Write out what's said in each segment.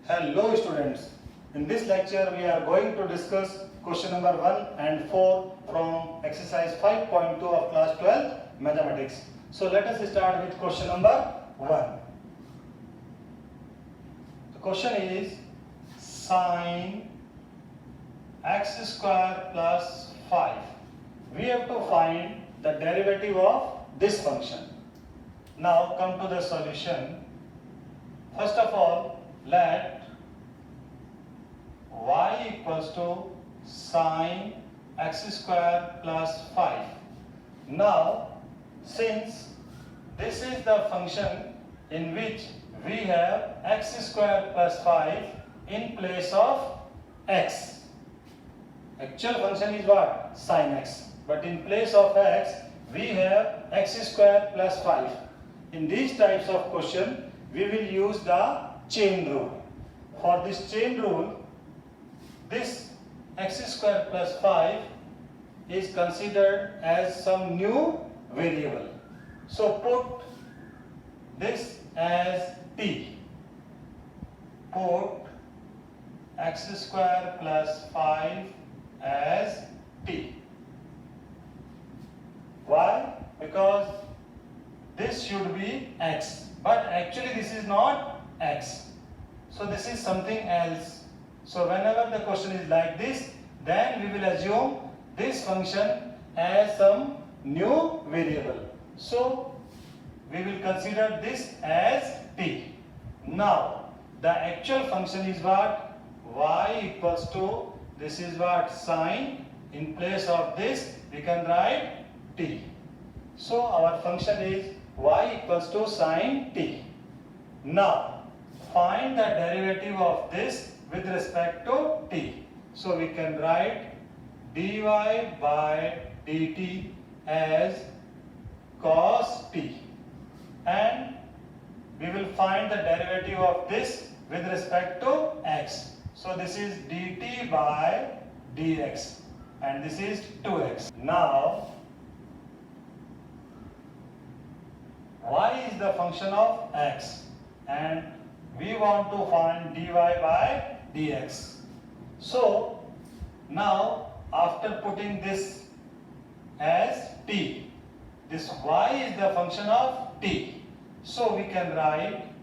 Hello students, in this lecture we are going to discuss question number 1 and 4 from exercise 5.2 of class 12 mathematics. So let us start with question number 1. The question is sin x square plus 5. We have to find the derivative of this function. Now come to the solution. First of all, let y equals to sin x square plus 5. Now, since this is the function in which we have x square plus 5 in place of x. Actual function is what? Sin x. But in place of x, we have x square plus 5. In these types of question, we will use the chain rule. For this chain rule, this x square plus 5 is considered as some new variable. So put this as t. Put x square plus 5 as t. Why? Because this should be x, but actually this is not x. So this is something else. So whenever the question is like this, then we will assume this function as some new variable. So we will consider this as t. Now the actual function is what? Y equals to, this is what? Sin. In place of this we can write t. So our function is y equals to sin t. Now find the derivative of this with respect to t. So we can write dy by dt as cos t, and we will find the derivative of this with respect to x. So this is dt by dx, and this is 2x. Now y is the function of x, and we want to find dy by dx. So now after putting this as t, this y is the function of t. So we can write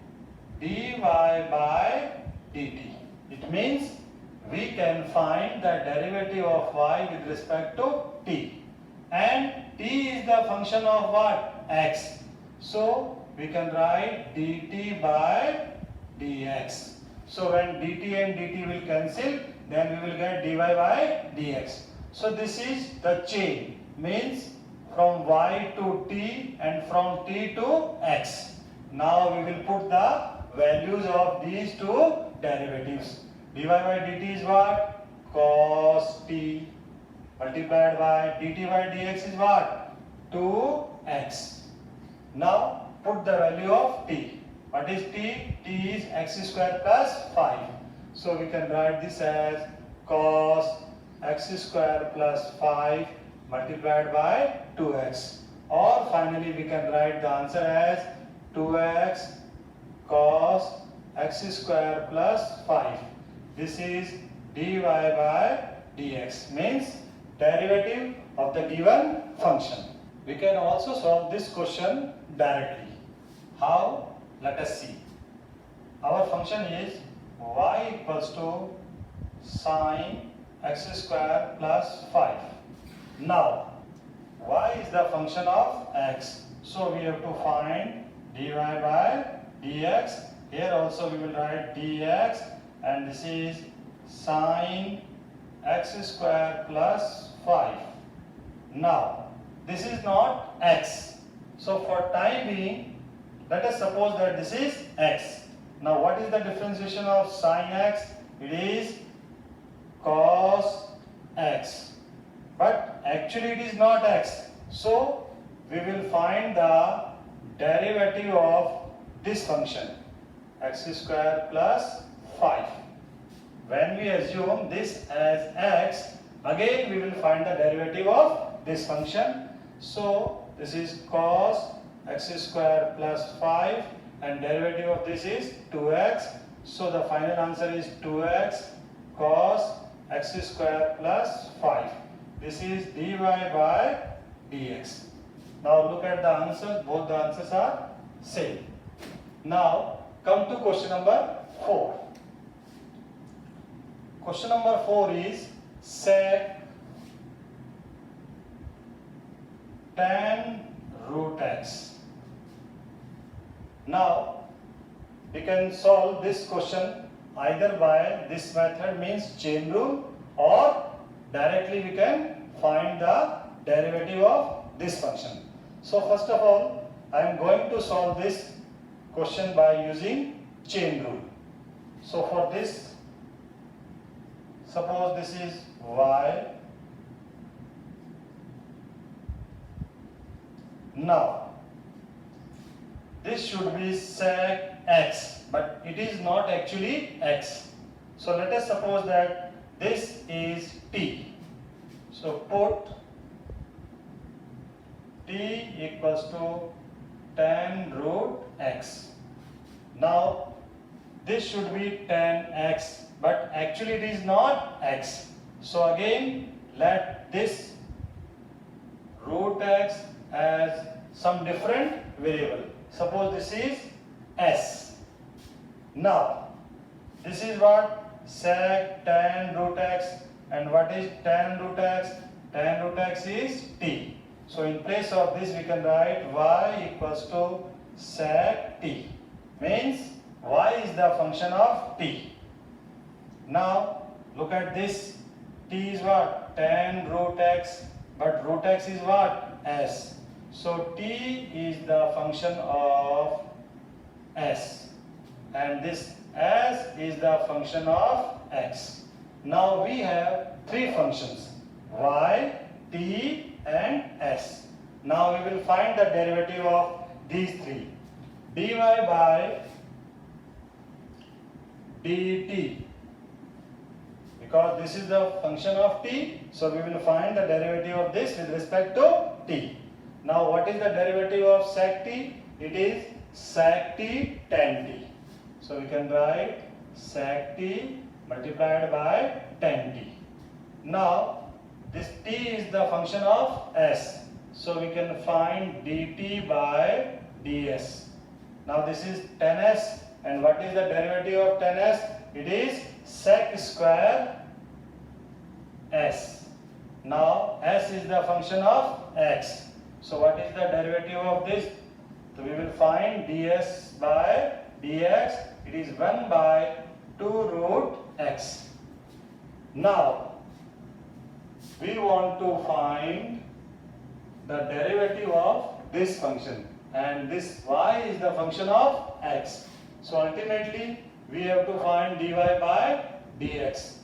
dy by dt. It means we can find the derivative of y with respect to t. And t is the function of what? X. So we can write dt by dx. So when dt and dt will cancel, then we will get dy by dx. So this is the chain, means from y to t and from t to x. Now we will put the values of these two derivatives. Dy by dt is what? Cos t, multiplied by dt by dx is what? 2x. Now put the value of t. What is t? T is x square plus 5. So we can write this as cos x square plus 5 multiplied by 2x. Or finally we can write the answer as 2x cos x square plus 5. This is dy by dx, means derivative of the given function. We can also solve this question directly. How? Let us see. Our function is y equals to sin x square plus 5. Now y is the function of x, so we have to find dy by dx. Here also we will write dx, and this is sin x square plus 5. Now this is not x, so for time being, let us suppose that this is x. Now what is the differentiation of sin x? It is cos x. But actually it is not x. So we will find the derivative of this function, x square plus 5. When we assume this as x, again we will find the derivative of this function. So this is cos x square plus 5 and derivative of this is 2x. So the final answer is 2x cos x square plus 5. This is dy by dx. Now look at the answers, both the answers are same. Now come to question number 4. Question number 4 is sec tan root x. Now we can solve this question either by this method, means chain rule, or directly we can find the derivative of this function. So first of all, I am going to solve this question by using chain rule. So for this, suppose this is y. Now this should be sec x, but it is not actually x. So let us suppose that this is t. So put t equals to tan root x. Now this should be tan x, but actually it is not x. So again let this root x as some different variable. Suppose this is s. Now this is what? Sec tan root x. And what is tan root x? Tan root x is t. So in place of this we can write y equals to sec t. Means y is the function of t. Now look at this. T is what? Tan root x. But root x is what? S. So t is the function of s. And this s is the function of x. Now we have three functions, y, t and s. Now we will find the derivative of these three. Dy by dt. Because this is the function of t, so we will find the derivative of this with respect to t. Now what is the derivative of sec t? It is sec t tan t. So we can write sec t multiplied by tan t. Now this t is the function of s. So we can find dt by ds. Now this is tan s, and what is the derivative of tan s? It is sec square s. Now s is the function of x. So what is the derivative of this? So we will find ds by dx. It is 1 by 2 root x. Now we want to find the derivative of this function, and this y is the function of x. So ultimately we have to find dy by dx.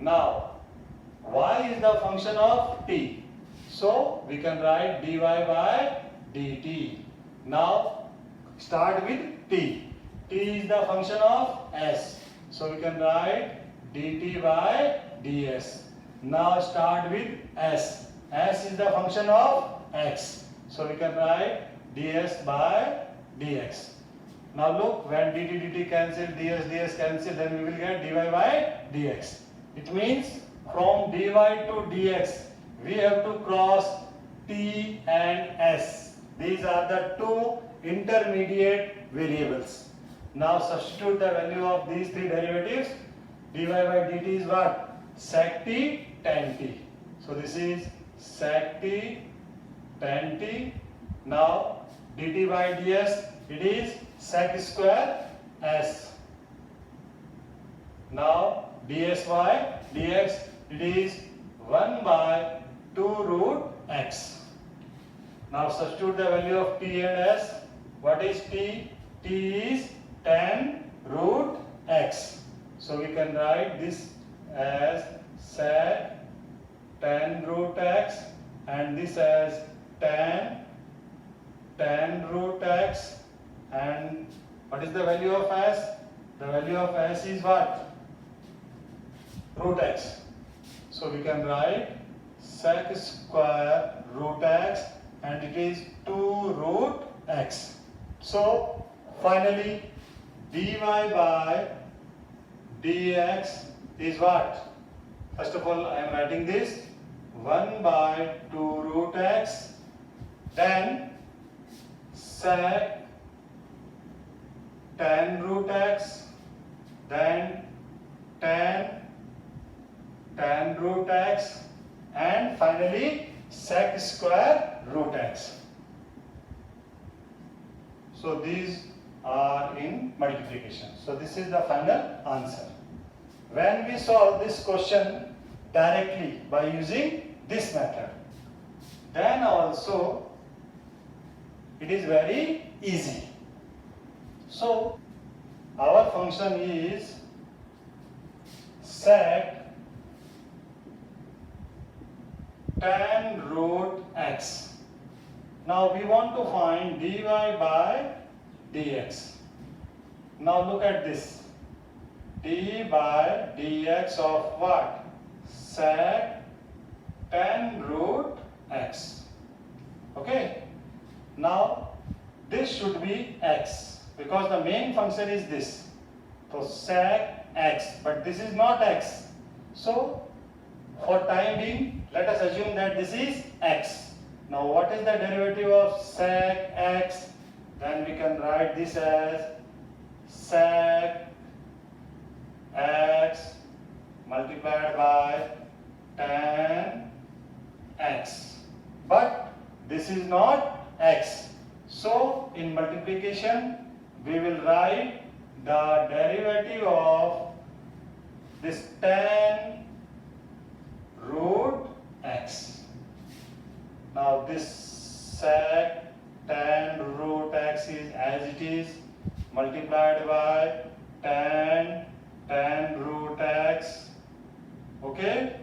Now y is the function of t. So we can write dy by dt. Now start with t. T is the function of s. So we can write dt by ds. Now start with s. S is the function of x. So we can write ds by dx. Now look, when dt cancel, ds cancel, then we will get dy by dx. It means from dy to dx, we have to cross t and s. These are the two intermediate variables. Now substitute the value of these three derivatives. Dy by dt is what? Sec t tan t. So this is sec t tan t. Now dt by ds, it is sec square s. Now ds by dx, it is 1 by 2 root x. Now substitute the value of t and s. What is t? T is tan root x. So we can write this as sec tan root x, and this as tan root x. And what is the value of s? The value of s is what? Root x. So we can write sec square root x, and it is 2 root x. So finally dy by dx is what? First of all, I am writing this 1 by 2 root x, then sec tan root x, then tan root x, and finally sec square root x. So these are in multiplication. So this is the final answer. When we solve this question directly by using this method, then also it is very easy. So our function is sec tan root x. Now we want to find dy by dx. Now look at this. D by dx of what? Sec tan root x. Okay. Now this should be x because the main function is this. So sec x, but this is not x. So for time being, let us assume that this is x. Now what is the derivative of sec x? Then we can write this as sec x multiplied by tan x. But this is not x. So in multiplication, we will write the derivative of this tan root x. Now this sec tan root x is as it is multiplied by tan root x. Okay.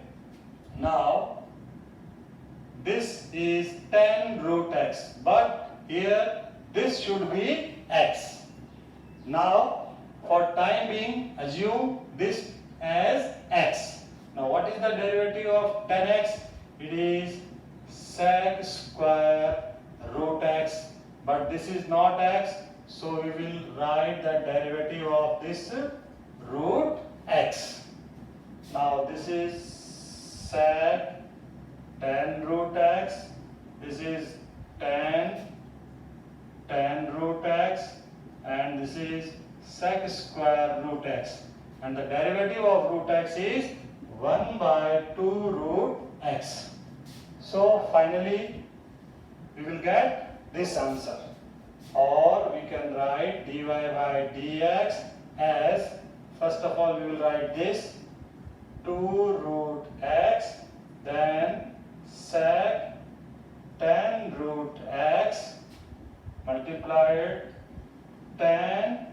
Now this is tan root x, but here this should be x. Now for time being, assume this as x. Now what is the derivative of tan x? It is sec square root x, but this is not x, so we will write the derivative of this root x. Now this is sec tan root x, this is tan root x, and this is sec square root x, and the derivative of root x is 1 by 2 root x. So finally we will get this answer, or we can write dy by dx as, first of all we will write this 2 root x, then sec tan root x multiplied tan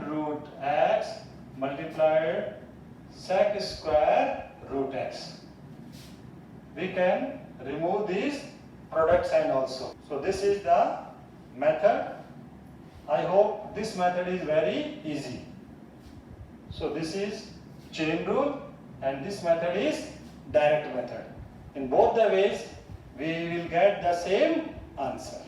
root x multiplied sec square root x. We can remove these product sign also. So this is the method. I hope this method is very easy. So this is chain rule and this method is direct method. In both the ways we will get the same answer.